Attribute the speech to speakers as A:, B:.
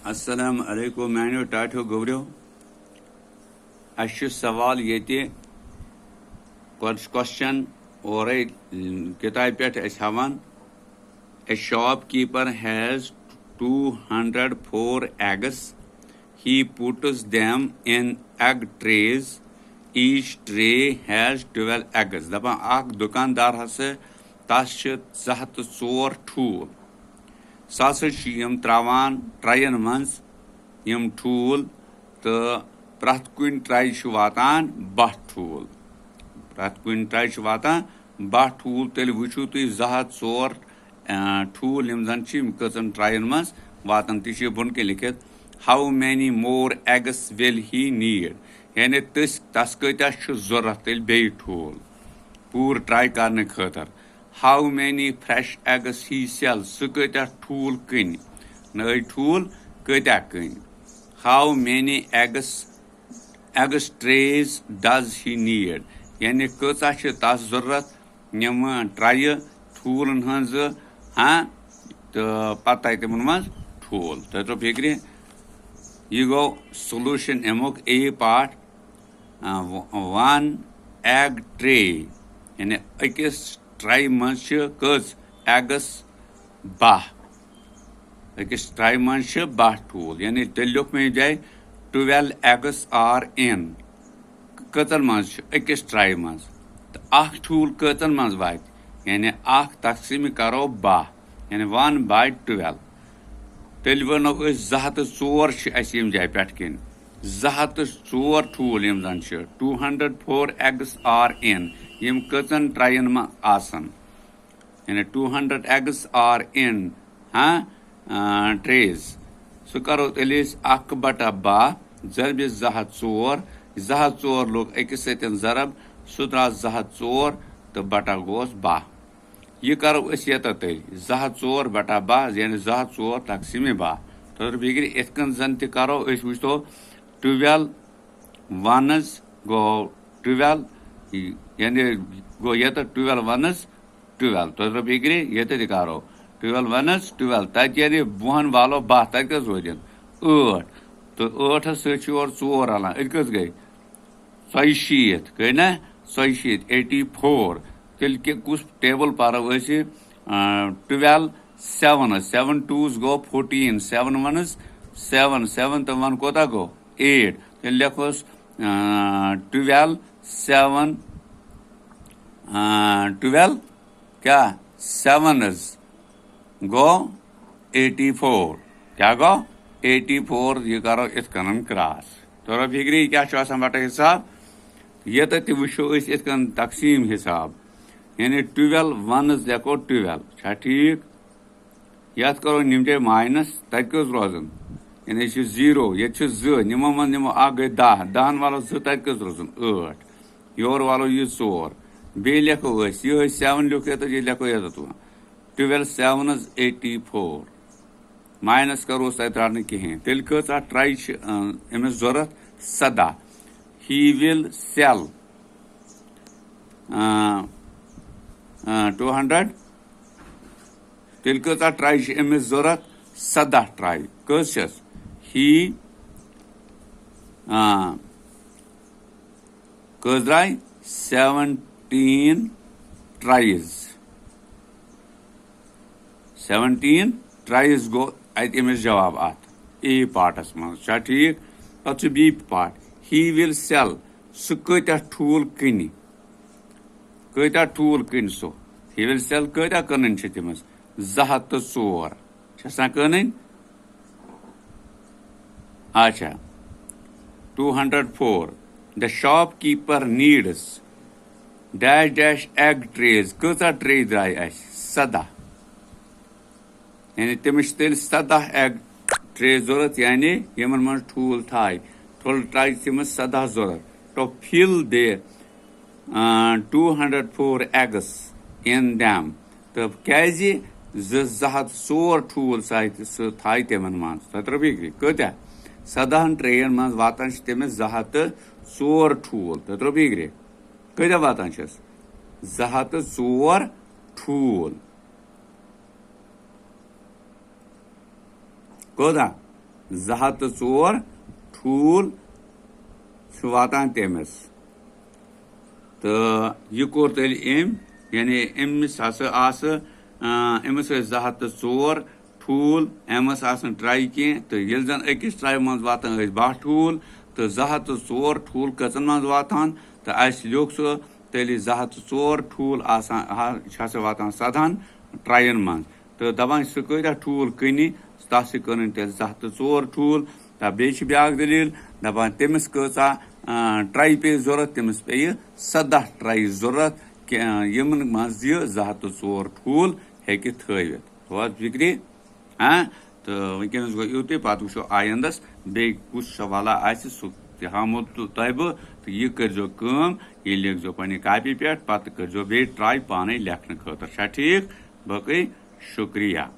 A: अस्सलाम अलैकुम मैंने टाठो गोवरियो अश सवाल ये क्वेश्चन और किताब पे हावान A shopkeeper has 204 eggs. He puts them in egg trays. Each tray has 12 eggs. दपान आख दुकानदार हसे तस 204 ठूल यम त्रावान ट्रायन मज यम ठूल तो प्रथ कुन ट्राय वातान 12 ठूल प्रथ कुन ट्राय वातान 12 ठूल तेल वुचु तुम 204 ठूल यम जन कचन ट्रायन मज वातान ती बुन के लिखित how many more eggs will he need यानी तस कत्या जरूरत तेल बे ठूल पूर ट्राय करने खतर how many fresh eggs he sell सह कत्या ठूल कन नई ठूल कत्या कन how many eggs trays does he need यानी कचा तस जरूरत यम ट्राय ठूलन हज हाँ तो पत तमन मज ठूल तो फिक्र यह गो सोल्यूशन अमुक ए पार्ट 1 एग ट्रे यानी अकिस ट्राई मज कज एग्स 12 अकिस ट्राई मज 12 ठूल यानी तेल लिख मे जाए 12 एग्स आर इन कतन मज अकिस ट्राई मज तो अख ठूल कतन मज वात यानी अख तकसीम करो 12 यानी 1/12 तेल वनो 204 अम जाए पे कन 204 ठूल यम जन 204 एग्स आर इन यम कचन ट्रायन मज आसन यानी 200 एग्स आर इन हाँ ट्रेज सह करो तेल 1/12 जरब 204 लोग अकिस सतन जरब सह द्रा 204 तो बटा गोस 12 यह करो ये तेल 204/12 यानी 204 तकसीम 12 तो फिक्र इतकन जन त करो वो 12 वनस गो 12 यानी गो ये 12 वनस 12 तो फिक्र ये करो 12 वनस 12 तक यानी बुहन वालो 12 तक रोजन 8 तो 8 सर 4 रलान कस गई 170 गई ना 184 तेल कुछ टेबल पारो 12 7 2s गो 14 7 1s 7 तो 1 कोता गो 8 तेल लिखोस 12 7 12 क्या 7s गो 84 क्या गो 84 यह करो इत कन क्रॉस तो फिक्री क्या बटा हिसाब ये तो वो इत तकसीम हिसाब यानी 12 वनस देखो 12 छा ठीक यथ करो निमटे माइनस तक कस रोजन यानी 0 ये 2 निमो मन निमो गई 10 वालो 2 तक कस रोजन 8 योर वालो ये 4 बे लिखो ये 7 लिख तो ये लिखो ये 12 7 84 माइनस करो तरान कहें तेल कचा ट्राई अमिस जरूरत 17 ही विल सेल 200 तेल कचा ट्राई अमिस जरूरत 17 ट्राई कस ही कस द्राय 17 ट्राइज 17 ट्राइज गो अमिस जवाब अत ए पार्टस मज ठीक पे B part he will sell सह कत्या ठूल कन कत्या ठूल कन सो ही विल सेल कत्या कन तमस 204 कन अच्छा 204 the shopkeeper needs dash dash egg trays कचा ट्रे द्राय 17 यानी तमिस तेल 17 एग ट्रे जरूरत यानी यमन मन ठूल थाय ठूल ट्राय तमिस 17 जरूरत तो fill the 204 eggs in them तो क्या 204 ठूल थाय तमन मन तो फिक्र कत्या 17 ट्रेन मज वातान तमिस 204 ठूल तो फिक्र कत्या वातान 204 ठूल कोदा 204 ठूल वातान तमिस तो यह कोर तेल यानी अमिस अमिस 204 ठूल अमस ट्राई कह तो ये जन अकिस ट्राई मज वातान 12 ठूल तो 204 ठूल कचन मज वातान तो लोक सह तेल 204 ठूल वातान 7 ट्राइन मज तो दपान सह कह ठूल कनी तथ कन तेल 204 ठूल तो बे ब्या दलील दपान तमिस कचा ट्राई पे जरूरत तमिस पे 17 ट्राई जरूरत यमन मज 204 ठूल हेकि थवित वो फिक्री तो वनकस गो युत पे वो आयंदस बे कुछ सवाल सह हामो तह बह तो यह करो कम ये लिखो पे कापी पे पत करो बे ट्राई पाने लेखन खतर ठीक बकई शुक्रिया।